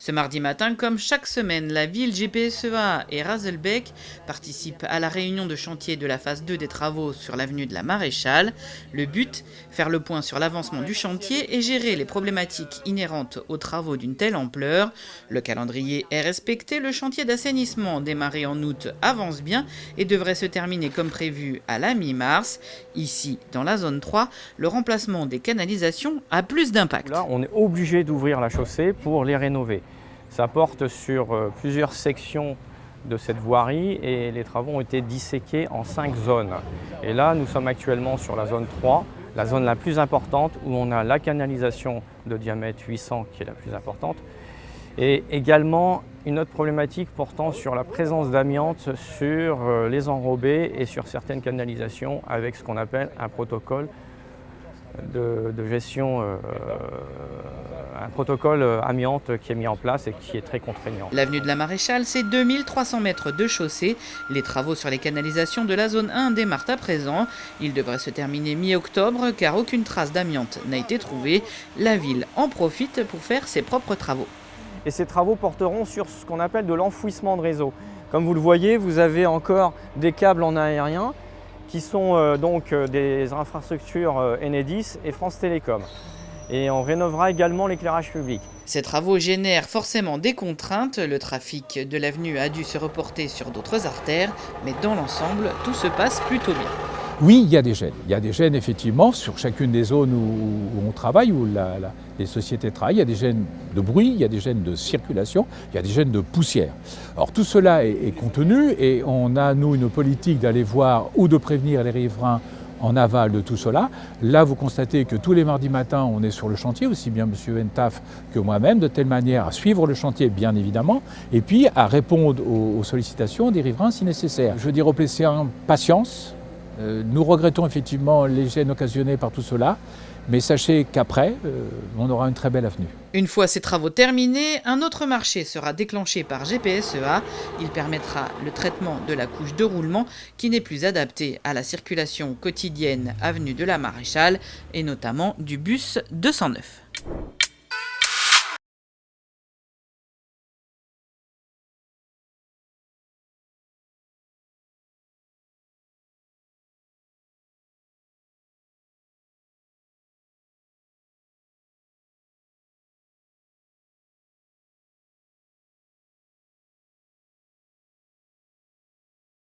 Ce mardi matin, comme chaque semaine, la ville, GPSEA et Razelbeck participent à la réunion de chantier de la phase 2 des travaux sur l'avenue de la Maréchale. Le but, faire le point sur l'avancement du chantier et gérer les problématiques inhérentes aux travaux d'une telle ampleur. Le calendrier est respecté, le chantier d'assainissement démarré en août avance bien et devrait se terminer comme prévu à la mi-mars. Ici, dans la zone 3, le remplacement des canalisations a plus d'impact. Là, on est obligé d'ouvrir la chaussée pour les rénover. Ça porte sur plusieurs sections de cette voirie et les travaux ont été disséqués en 5 zones. Et là, nous sommes actuellement sur la zone 3, la zone la plus importante où on a la canalisation de diamètre 800 qui est la plus importante et également une autre problématique portant sur la présence d'amiante sur les enrobés et sur certaines canalisations avec ce qu'on appelle un protocole de gestion, un protocole amiante qui est mis en place et qui est très contraignant. L'avenue de la Maréchale, c'est 2300 mètres de chaussée. Les travaux sur les canalisations de la zone 1 démarrent à présent. Ils devraient se terminer mi-octobre car aucune trace d'amiante n'a été trouvée. La ville en profite pour faire ses propres travaux. Et ces travaux porteront sur ce qu'on appelle de l'enfouissement de réseau. Comme vous le voyez, vous avez encore des câbles en aérien qui sont donc des infrastructures Enedis et France Télécom. Et on rénovera également l'éclairage public. Ces travaux génèrent forcément des contraintes. Le trafic de l'avenue a dû se reporter sur d'autres artères, mais dans l'ensemble, tout se passe plutôt bien. Oui, il y a des gênes. Il y a des gênes effectivement sur chacune des zones où on travaille, où les sociétés travaillent. Il y a des gênes de bruit, il y a des gênes de circulation, il y a des gênes de poussière. Alors tout cela est contenu et on a, nous, une politique d'aller voir ou de prévenir les riverains en aval de tout cela. Là, vous constatez que tous les mardis matins, on est sur le chantier, aussi bien M. Entaf que moi-même, de telle manière à suivre le chantier, bien évidemment, et puis à répondre aux sollicitations des riverains si nécessaire. Je veux dire aux Plesséens, patience. Nous regrettons effectivement les gênes occasionnés par tout cela, mais sachez qu'après, on aura une très belle avenue. Une fois ces travaux terminés, un autre marché sera déclenché par GPSEA. Il permettra le traitement de la couche de roulement qui n'est plus adaptée à la circulation quotidienne avenue de la Maréchale et notamment du bus 209.